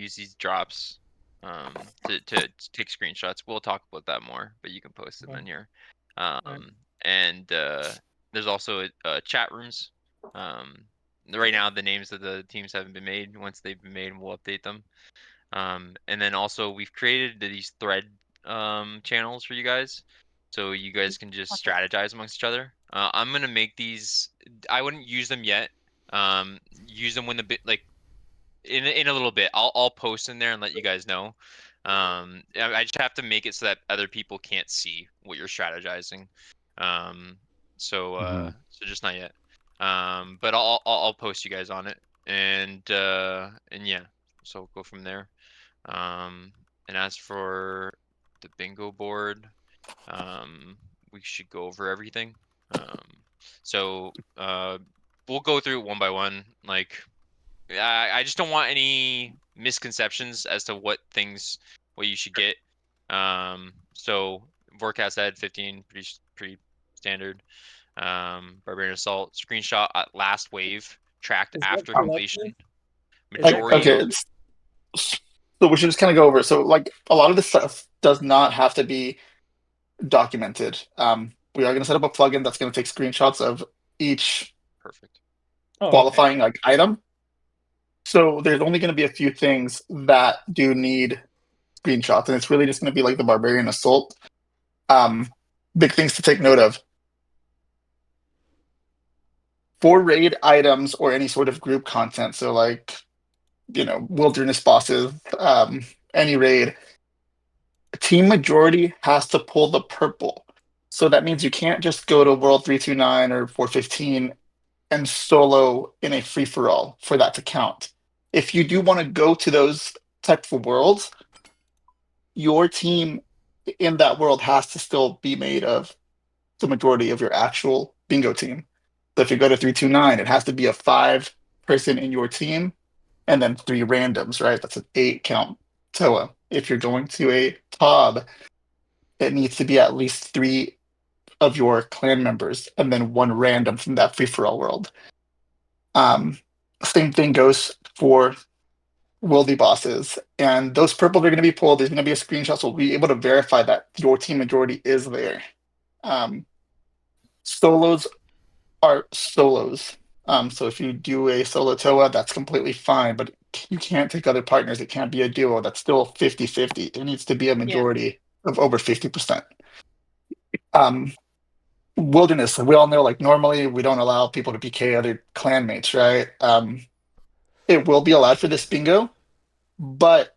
use these drops to take screenshots. We'll talk about that more, but you can post them Okay. in here. Right. And there's also chat rooms. Right now, the names of the teams haven't been made. Once they've been made, we'll update them. And then also we've created these thread channels for you guys, so you guys can just strategize amongst each other. I'm gonna make these. I wouldn't use them yet. Use them when the bit like in a little bit. I'll post in there and let you guys know. I just have to make it so that other people can't see what you're strategizing. Um, so just not yet. But I'll post you guys on it, and yeah, so we'll go from there. And as for the bingo board, we should go over everything. So we'll go through it one by one. Like, I just don't want any misconceptions as to what you should get. So Vorcast Ed 15, pretty standard. Barbarian Assault screenshot at last wave tracked Is that after collective? completion. Is that Majority. Okay, collective? so we should just kind of go over. So like a lot of this stuff does not have to be documented. We are going to set up a plugin that's going to take screenshots of each Perfect. Oh, okay. qualifying like item. So there's only going to be a few things that do need screenshots, and it's really just going to be like the Barbarian Assault. Big things to take note of. For raid items or any sort of group content, so like, wilderness bosses, any raid, team majority has to pull the purple. So that means you can't just go to World 329 or 415 and solo in a free for all for that to count. If you do want to go to those types of worlds, your team in that world has to still be made of the majority of your actual bingo team. So if you go to 329, it has to be a 5 person in your team and then 3 randoms, right? That's an 8 count TOA. If you're going to a TOB, it needs to be at least 3 of your clan members and then 1 random from that free for all world. Um, Same thing goes for wildy bosses. And those purples are going to be pulled. There's going to be a screenshot, so we'll be able to verify that your team majority is there. Solos are solos. So if you do a solo TOA, that's completely fine, but you can't take other partners. It can't be a duo. That's still 50-50. There needs to be a majority of over 50%. Wilderness, we all know, like, normally we don't allow people to PK other clanmates, right? It will be allowed for this bingo, but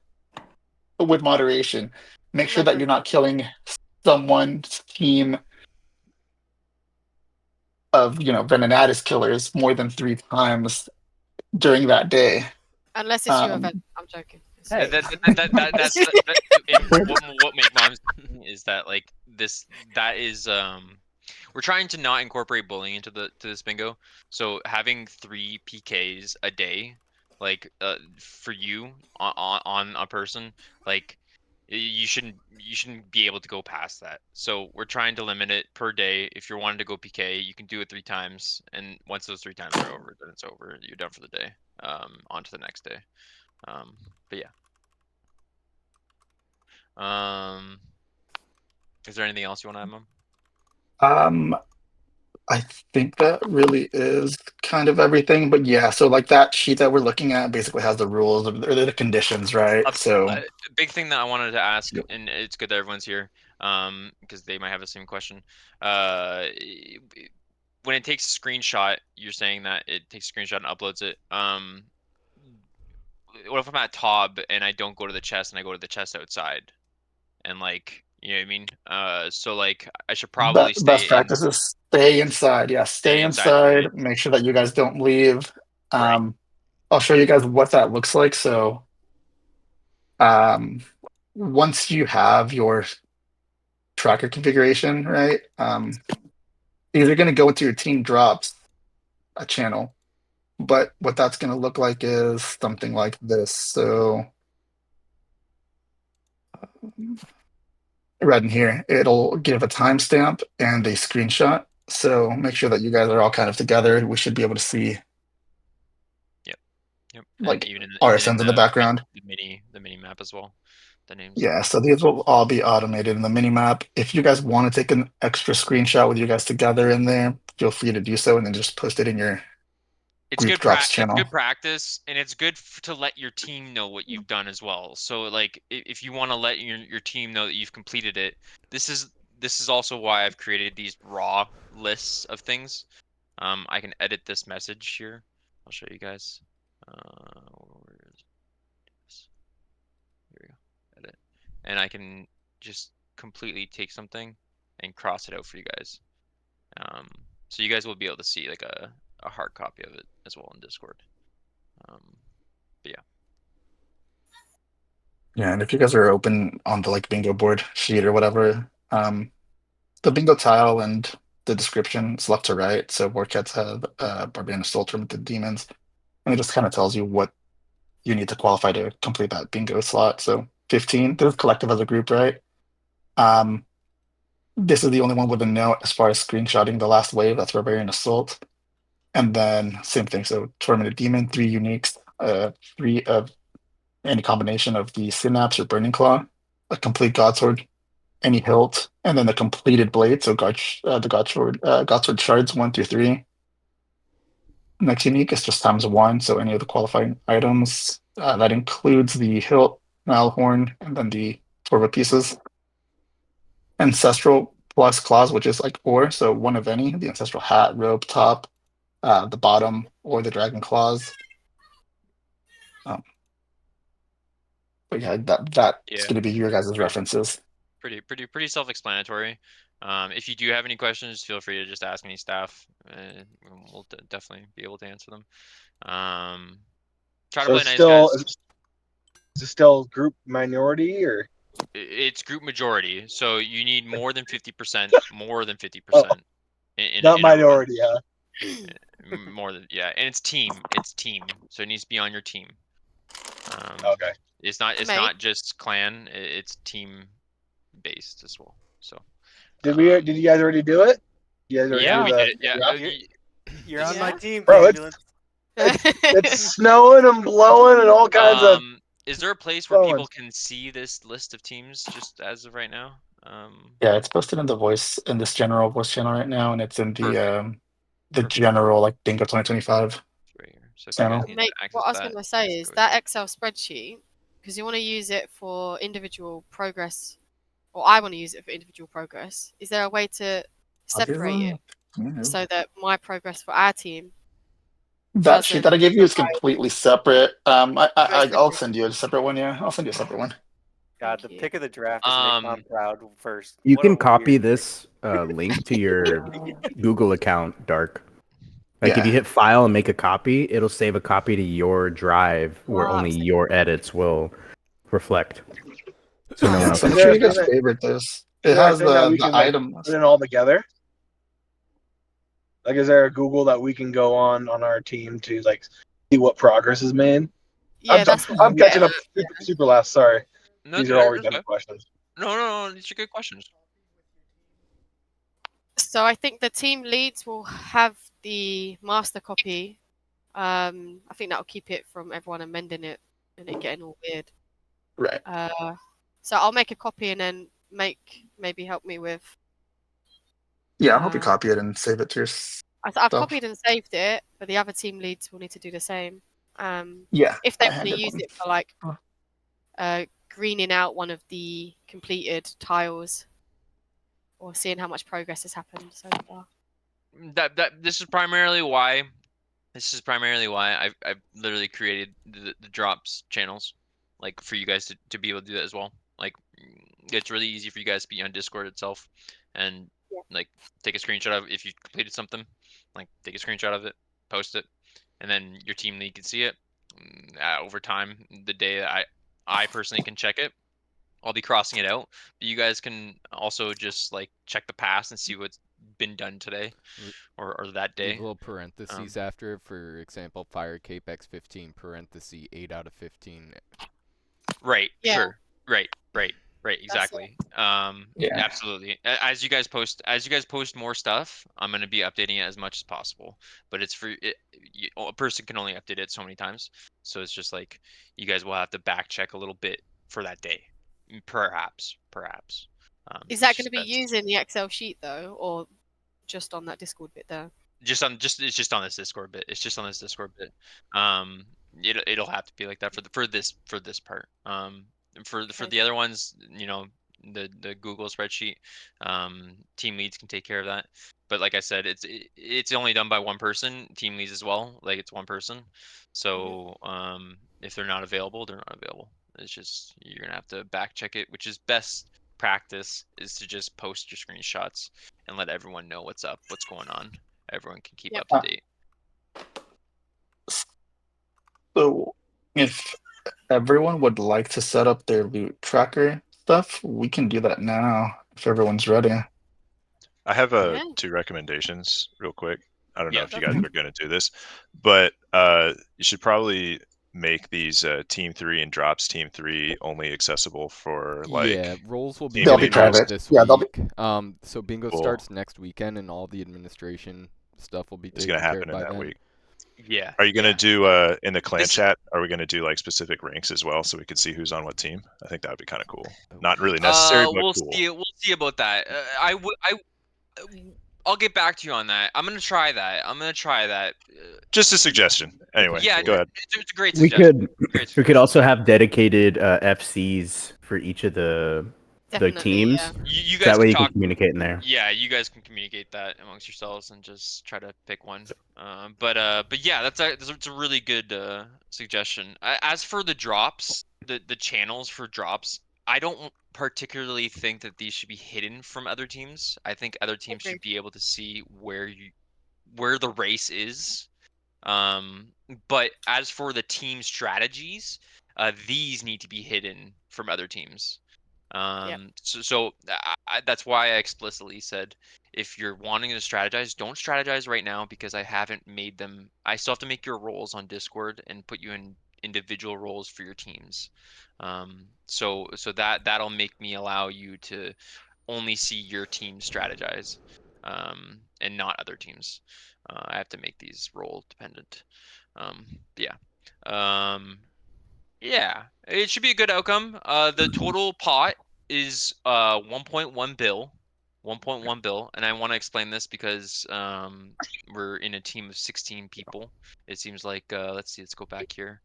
with moderation. Make sure that you're not killing someone's team of, Venenatis killers more than 3 times during that day. Unless it's you, Evan. I'm joking. Hey. What make moms is that like this that is we're trying to not incorporate bullying into this bingo. So having 3 PKs a day, like for you on a person, like you shouldn't be able to go past that. So we're trying to limit it per day. If you're wanting to go PK, you can do it 3 times, and once those 3 times are over, then it's over. You're done for the day. On to the next day. But yeah. Is there anything else you want to add, Mom? I think that really is kind of everything. But yeah, so like that sheet that we're looking at basically has the rules or the conditions, right? So A big thing that I wanted to ask, Yep. and it's good that everyone's here, because they might have the same question. When it takes a screenshot, you're saying that it takes a screenshot and uploads it. What if I'm at Tob and I don't go to the chest and I go to the chest outside, and like, you know what I mean? So like I should probably best stay practices, stay inside. Yeah, stay inside for the day. inside. Make sure that you guys don't leave. Right. I'll show you guys what that looks like. So um, once you have your tracker configuration, right? These are going to go into your team drops a channel. But what that's going to look like is something like this. So right in here, it'll give a timestamp and a screenshot. So make sure that you guys are all kind of together. We should be able to see. Yep. Yep. like, and even in RSNs in the background. the mini map as well. The names. Yeah, so these will all be automated in the mini map. If you guys want to take an extra screenshot with you guys together in there, feel free to do so and then just post it in your It's group drops channel. It's good practice, and it's good to let your team know what you've done as well. So like, if you want to let your team know that you've completed it, this is also why I've created these raw lists of things. I can edit this message here. I'll show you guys. Where is this? Here we go. Edit, and I can just completely take something and cross it out for you guys. So you guys will be able to see like a hard copy of it as well in Discord. But yeah. Yeah, and if you guys are open on the like bingo board sheet or whatever, the bingo tile and the description is left to right. So Warcats have Barbarian Assault Tormented Demons, and it just kind of tells you what you need to qualify to complete that bingo slot. So 15, there's collective as a group, right? This is the only one with a note as far as screenshotting the last wave. That's Barbarian Assault. And then same thing. So Tormented Demon, 3 uniques, 3 of any combination of the Synapse or Burning Claw, a complete Godsword, any hilt, and then the completed blade. So the Godsword shards 1 through 3. Next unique is just ×1. So any of the qualifying items that includes the hilt, Malhorn, and then the Torva pieces. Ancestral plus claws, which is like or, so 1 of any, the ancestral hat, robe, top, the bottom, or the dragon claws. But yeah, that's going to be your guys' references. Pretty self-explanatory. If you do have any questions, feel free to just ask any staff, and we'll definitely be able to answer them. Try to play nice, guys. Is it still group minority or? It's group majority, so you need more than 50%. More than 50%. Not minority, huh? More than, yeah, and it's team. It's team, so it needs to be on your team. Okay. It's not just clan. It's team based as well. So. Did you guys already do it? You guys already Yeah, do we the, did it. Yeah. You're on my team, Bro, ambulance. it's snowing and blowing and all kinds of. Is there a place where people can see this list of teams just as of right now? Yeah, it's posted in this general voice channel right now, and it's in the general like Bingo 2025 right here. So channel. What I was going to say is that Excel spreadsheet, because you want to use it for individual progress, or I want to use it for individual progress. Is there a way to separate it so that my progress for our team? That sheet that I gave you is completely separate. I'll send you a separate one. Yeah, I'll send you a separate one. God, the pick of the draft is make Tom proud first. You can copy this link to your Google account, Dark. Like if you hit file and make a copy, it'll save a copy to your drive where only your edits will reflect. So no one else. I'm sure you guys favorite this. It has the items. Put it all together. Like, is there a Google that we can go on our team to like see what progress is made? Yeah, I'm catching up super last. Sorry. No, these are all redundant questions. No, these are good questions. So I think the team leads will have the master copy. I think that'll keep it from everyone amending it and it getting all weird. Right. So I'll make a copy and then maybe help me with. Yeah, I'll help you copy it and save it to your. I've copied and saved it, but the other team leads will need to do the same. Yeah. If they want to use it for like greening out one of the completed tiles, or seeing how much progress has happened so far. This is primarily why I've literally created the drops channels, like for you guys to be able to do that as well. Like it's really easy for you guys to be on Discord itself and like take a screenshot of if you completed something, like take a screenshot of it, post it, and then your team lead can see it. Over time, the day that I personally can check it, I'll be crossing it out. But you guys can also just like check the past and see what's been done today or that day. Leave little parentheses after, for example, Fire Cape X15 parenthesis 8 out of 15. Right. Yeah. Sure. Right. Right, exactly. Yeah. Absolutely. As you guys post more stuff, I'm gonna be updating it as much as possible. But it's for it, a person can only update it so many times, so it's just like you guys will have to back check a little bit for that day, perhaps. Is It's that going to just be best. used in the Excel sheet though, or just on that Discord bit there? It's just on this Discord bit. It's just on this Discord bit. Um, it'll have to be like that for this part. For Okay. the other ones, the Google spreadsheet, team leads can take care of that. But like I said, it's only done by one person. Team leads as well. Like it's one person. So if they're not available, they're not available. It's just you're gonna have to back check it, which is best practice is to just post your screenshots and let everyone know what's up, what's going on. Everyone can keep Yep. up to date. So if everyone would like to set up their loot tracker stuff, we can do that now if everyone's ready. I have Yeah. 2 recommendations real quick. I don't know Yeah, if you go guys for are going to do this, but you should probably make these Team 3 and Drops Team 3 only accessible for like Yeah, roles will be They'll be coming out private. this Yeah, they'll week. So bingo Cool. starts next weekend, and all the administration stuff will be is taken going to care of happen in by that then. week. Yeah. Are you going to do in the clan This- chat? Are we going to do like specific ranks as well, so we can see who's on what team? I think that would be kind of cool. Oh. Not really necessary, but we'll cool. see. We'll see about that. I'll get back to you on that. I'm gonna try that. Just a suggestion. Anyway, Yeah, go ahead. it's a great We suggestion. could we could also have dedicated FCs for each of the Definitely, teams. yeah. You So guys that way can you talk. can communicate in there. Yeah, you guys can communicate that amongst yourselves and just try to pick one. But yeah, that's a really good suggestion. As for the drops, the channels for drops, I don't particularly think that these should be hidden from other teams. I think other teams should Agreed. be able to see where the race is. But as for the team strategies, these need to be hidden from other teams. So that's why I explicitly said if you're wanting to strategize, don't strategize right now because I haven't made them. I still have to make your roles on Discord and put you in individual roles for your teams. So that'll make me allow you to only see your team strategize, and not other teams. I have to make these role dependent. Yeah. Yeah, it should be a good outcome. The total pot is 1.1 bill, 1.1 bill, and I want to explain this because we're in a team of 16 people. It seems like let's see, let's go back here.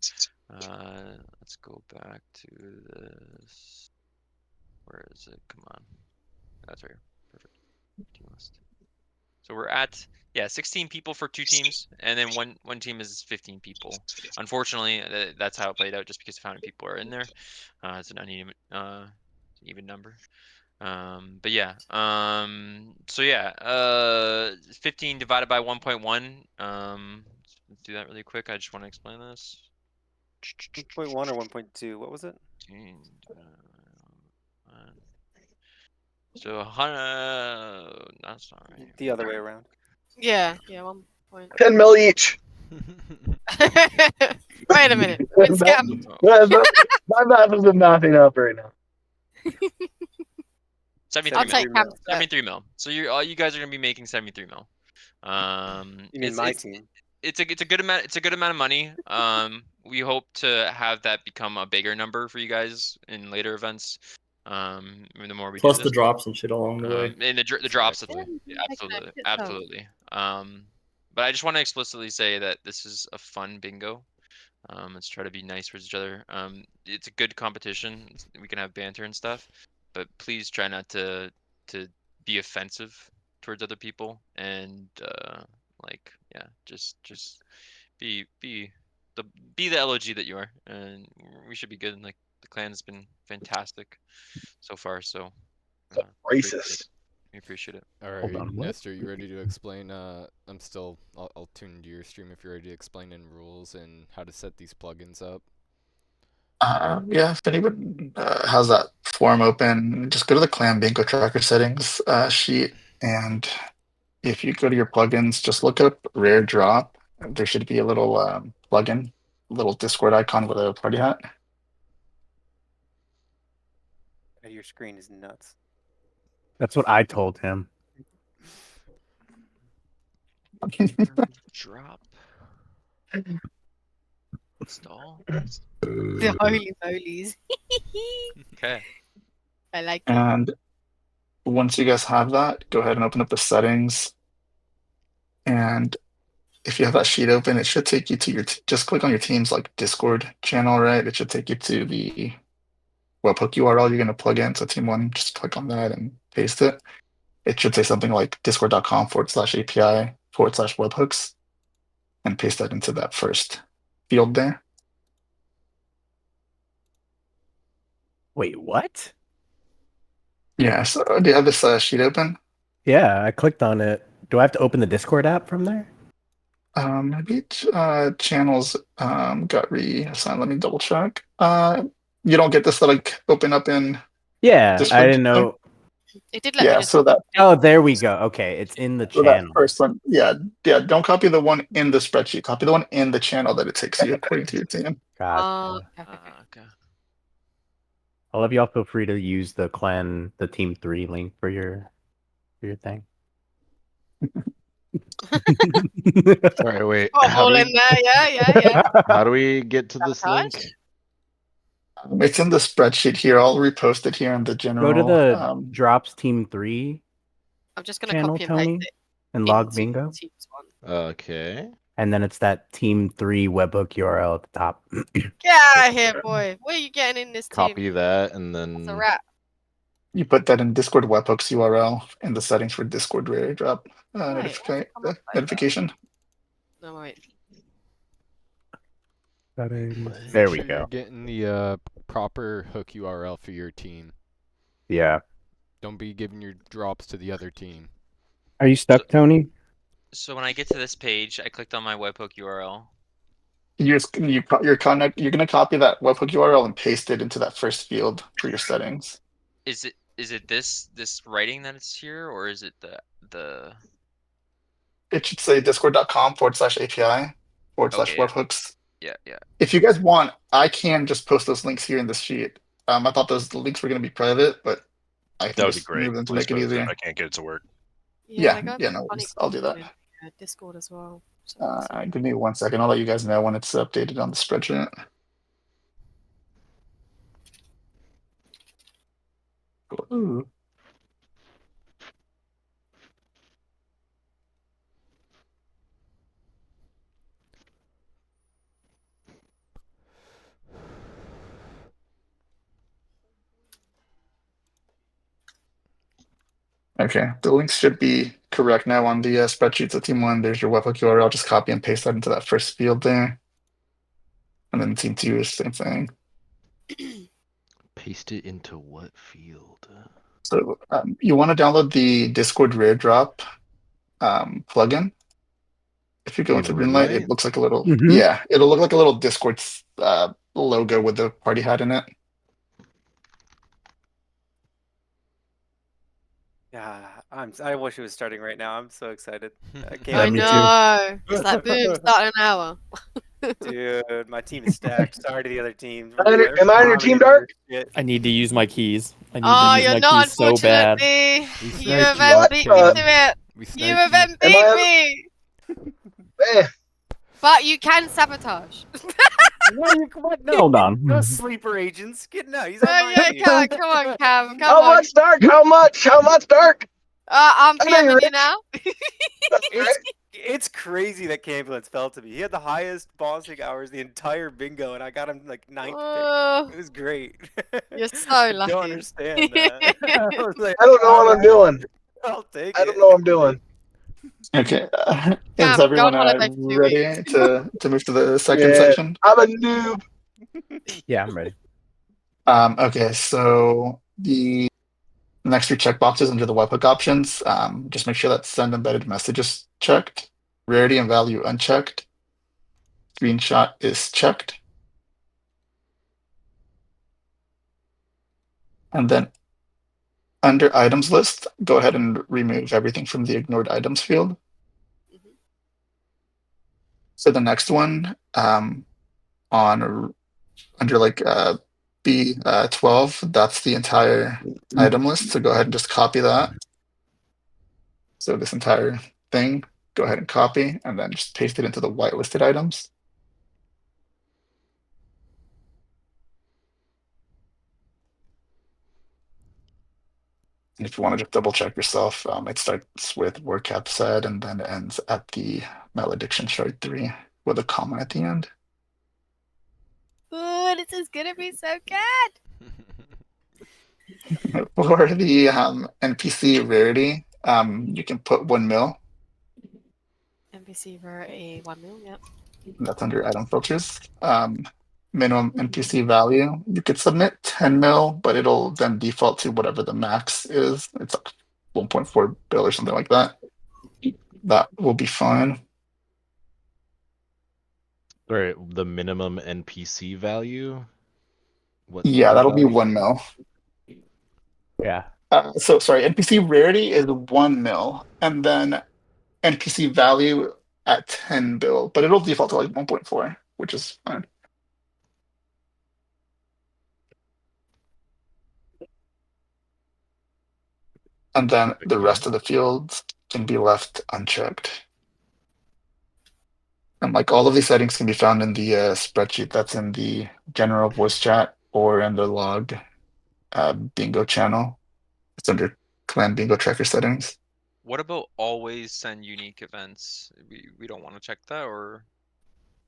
Let's go back to this. Where is it? Come on, that's right here. Perfect. Team list. So we're at 16 people for 2 teams, and then one team is 15 people. Unfortunately, that's how it played out, just because how many people are in there. It's an uneven, even number. But yeah. So yeah. 15 divided by 1.1. Let's do that really quick. I just want to explain this. 1.1 or 1.2? What was it? 15 divided by 1. So 100. That's not right. The other way around. Yeah, 1 point. 10 mil each. Wait a minute. Wait, scam. My math isn't mathing up right now. 73 I'll mil. take Cam's bet. 73 mil. So you guys are gonna be making 73 mil. You mean my team? It's a good amount. It's a good amount of money. We hope to have that become a bigger number for you guys in later events. The more we Plus do the this. drops and shit along the way. And the drops. Exactly. Yeah, Yeah, absolutely, make that fit, absolutely. But I just want to explicitly say that this is a fun bingo. Let's try to be nice with each other. It's a good competition. We can have banter and stuff, but please try not to be offensive towards other people and just be the LOG that you are, and we should be good. And like the clan has been fantastic so far, so Racist. we appreciate it. All Hold right, on, what? Nestor, you ready to explain? I'll tune into your stream if you're ready to explain in rules and how to set these plugins up. Yeah, if anyone has that form open, just go to the Clan Bingo Tracker settings sheet, and if you go to your plugins, just look up Rare Drop. There should be a little plugin, little Discord icon with a party hat. Your screen is nuts. That's what I told him. Drop. Install. The holy molies. Okay. I like it. And once you guys have that, go ahead and open up the settings. And if you have that sheet open, it should take you to your, just click on your team's like Discord channel, right? It should take you to the webhook URL you're going to plug in. So team one, just click on that and paste it. It should say something like discord.com/API/webhooks and paste that into that first field there. Wait, what? Yeah, so do you have this sheet open? Yeah, I clicked on it. Do I have to open the Discord app from there? Maybe channels got reassigned. Let me double check. You don't get this to like open up in Yeah, Discord? I didn't know. It did let me Yeah, just so that Oh, there we go. Okay, it's in the so that channel. first one, yeah. Don't copy the one in the spreadsheet. Copy the one in the channel that it takes you according to your team. Gotcha. okay. Okay. All of y'all feel free to use the team 3 link for your thing. All right, wait. Oh, all in there, yeah. How do we get to this Sabotage? link? It's in the spreadsheet here. I'll repost it here in the general. Go to the drops team 3 I'm just gonna channel, copy and paste Tony, it and log into bingo. Teams one. Okay. And then it's that team 3 webhook URL at the top. Get out of here, boy. What are you getting in this Copy team? that and It's a then rat. You put that in Discord webhooks URL in the settings for Discord rare drop Wait, what's it come up like that? notification. No, wait. There Make we sure go. You're getting the proper hook URL for your team. Yeah. Don't be giving your drops to the other team. Are you stuck, Tony? So when I get to this page, I clicked on my webhook URL. You're gonna copy that webhook URL and paste it into that first field for your settings. Is it this writing that it's here, or is it the It should say discord.com/API/webhooks. yeah. If you guys want, I can just post those links here in this sheet. I thought those links were going to be private, but I can That would be just great. move them to Please make it post easier. I can't get it to work. Yeah, they got yeah, no funny worries. I'll do that. with, Discord as well. So Give me 1 second. I'll let you guys know when it's updated on the spreadsheet. Ooh. Okay, the links should be correct now on the spreadsheet. So team 1, there's your webhook URL. Just copy and paste that into that first field there. And then team 2 is the same thing. paste it into what field? So you want to download the Discord rare drop plugin. If you go into Moonlight, it looks like a little yeah, it'll look like a little Discord logo with the party hat in it. Yeah, I wish it was starting right now. I'm so excited. I know. It's like boom, start in an hour. Dude, my team is stacked. Sorry to the other teams. Am I on your team, Dark? I need to use my keys. I need Oh, to use you're my not, keys so bad. unfortunately. You have then beat me to it. You have then beat me. But you can sabotage. Hold on. No sleeper agents. No, he's on my team. Come on, Cam. Come How on. much, Dark? How much, Dark? I'm I know you're PMing you now. It's crazy that Cambulance fell to me. He had the highest bossing hours the entire bingo, and I got him like 9th pick. It was great. You're so I lucky. don't understand that. I was like, I don't know what I'm doing. I'll take I don't know what I'm doing. Okay, Cam, is go everyone on holiday for 2 ready weeks. to move to the second Yeah, section? I'm a noob. Yeah, I'm ready. Okay, so the next 3 checkboxes under the webhook options, just make sure that send embedded message is checked, rarity and value unchecked, screenshot is checked, and then under items list, go ahead and remove everything from the ignored items field. So the next one, under like be 12. That's the entire item list. So go ahead and just copy that. So this entire thing, go ahead and copy, and then just paste it into the whitelisted items. And if you want to just double check yourself, it starts with where Cap said, and then ends at the Malediction Shard 3 with a comma at the end. Ooh, this is gonna be so good. For the NPC rarity, you can put 1 mil. NPC rarity 1 mil, yep. That's under item filters. Minimum NPC value, you could submit 10 mil, but it'll then default to whatever the max is. It's like 1.4 bill or something like that. That will be fine. All right, the minimum NPC value. What Yeah, that'll be value? 1 mil. Yeah. So sorry, NPC rarity is 1 mil, and then NPC value at 10 bill, but it'll default to like 1.4, which is fine. And then the rest of the fields can be left unchecked. And like all of these settings can be found in the spreadsheet that's in the general voice chat or in the log bingo channel. It's under clan bingo tracker settings. What about always send unique events? We don't want to check that, or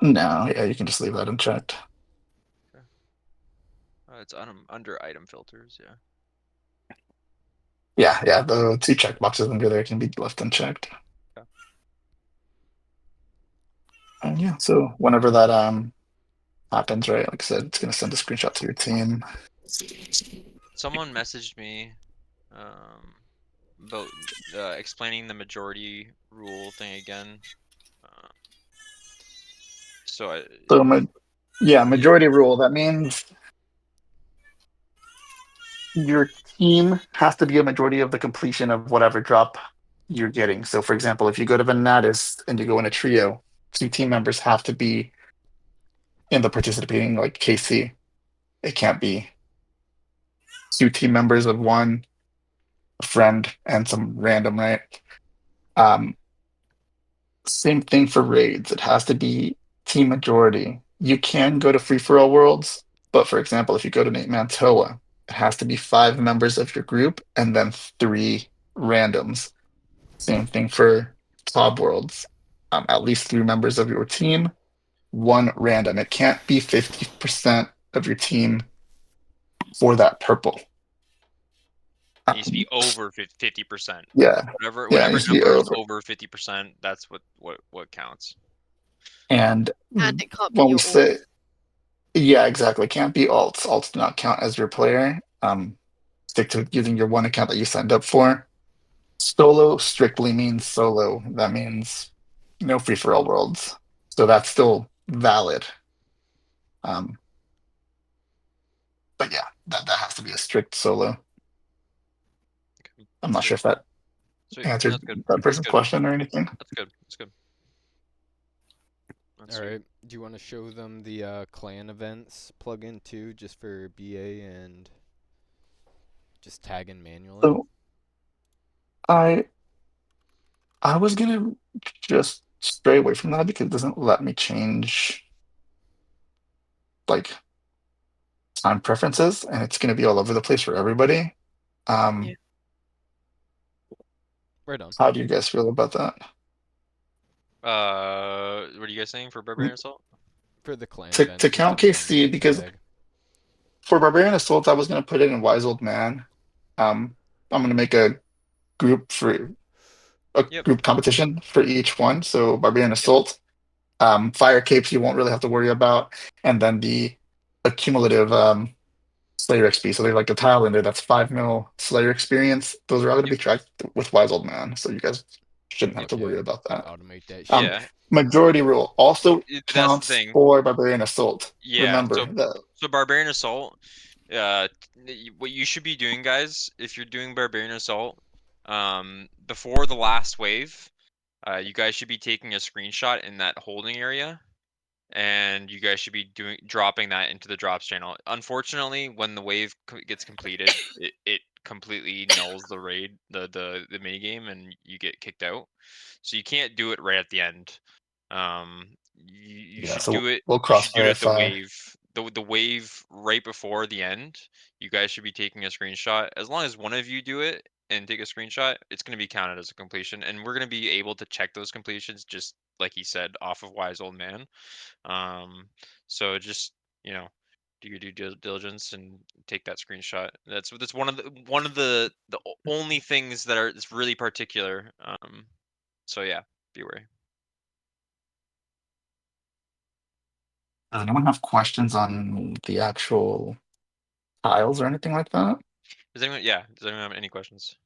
No, yeah, you can just leave that unchecked. it's under item filters, yeah. Yeah, the 2 checkboxes under there can be left unchecked. Okay. And yeah, so whenever that happens, right, like I said, it's gonna send a screenshot to your team. Someone messaged me about explaining the majority rule thing again. So majority rule, that means your team has to be a majority of the completion of whatever drop you're getting. So for example, if you go to Venatus and you go in a trio, 2 team members have to be in the participating like KC. It can't be 2 team members of 1, a friend, and some random, right? Same thing for raids. It has to be team majority. You can go to free-for-all worlds, but for example, if you go to Nate Mantoa, it has to be 5 members of your group and then 3 randoms. Same thing for top worlds. At least 3 members of your team, 1 random. It can't be 50% of your team for that purple. it needs to be over 50%. Yeah. Whatever Yeah, it needs to be number is over. over 50%, that's what counts. And it can't be when we your say, yeah, exactly, it can't be alts. Alts do not count as your player. Stick to using your 1 account that you signed up for. Solo strictly means solo. That means no free-for-all worlds. So that's still valid. But yeah, that has to be a strict solo. I'm not sure if that answered that person's question or anything. That's good. That's good. All right. Do you want to show them the clan events plugin too, just for BA and just tag in manually? So I was gonna just stray away from that because it doesn't let me change like time preferences, and it's gonna be all over the place for everybody. Right on. How do you guys feel about that? What are you guys saying for Barbarian Assault? For the clan To events, just count a KC, manual because tag. for Barbarian Assault, I was gonna put it in Wise Old Man. I'm gonna make a group for group competition for each one. So Barbarian Assault, Fire Capes you won't really have to worry about, and then the accumulative Slayer XP. So there's like a tile in there that's 5 mil Slayer experience. Those are all gonna be tracked with Wise Old Man. So you guys shouldn't have to worry about that. Automate that shit. Yeah. Majority rule also That's the counts thing. for Barbarian Assault. Yeah. Remember that. So Barbarian Assault, what you should be doing, guys, if you're doing Barbarian Assault, before the last wave, you guys should be taking a screenshot in that holding area, and you guys should be dropping that into the drops channel. Unfortunately, when the wave gets completed, it completely nulls the raid, the mini game, and you get kicked out. So you can't do it right at the end. You Yeah, should so do it. we'll You should do it at the cross-verify. wave. The wave right before the end. You guys should be taking a screenshot. As long as one of you do it and take a screenshot, it's going to be counted as a completion, and we're going to be able to check those completions, just like he said, off of Wise Old Man. So just, you know, do your due diligence and take that screenshot. That's one of the only things that are it's really particular. So yeah, be wary. Does anyone have questions on the actual tiles or anything like that? Does anyone have any questions?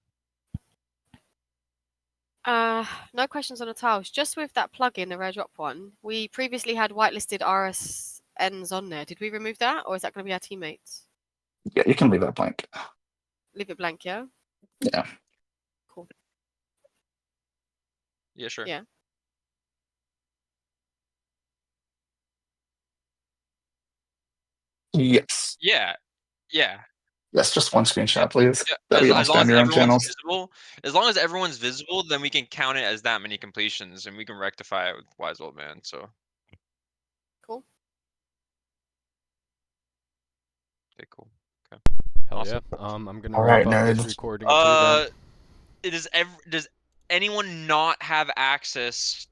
No questions on the tiles. Just with that plugin, the rare drop one, we previously had whitelisted RSNs on there. Did we remove that, or is that going to be our teammates? Yeah, you can leave that blank. Leave it blank, yeah? Yeah. Cool. Yeah, sure. Yeah. Yes. Yeah. Yes, just one screenshot, please. Yeah, That way you don't as long spam as your own everyone's channels. visible, then we can count it as that many completions, and we can rectify it with Wise Old Man. So. Cool. Okay, cool. Okay. Hell Awesome. yeah. I'm gonna All wrap right, up this nerds. recording too then. Does anyone not have access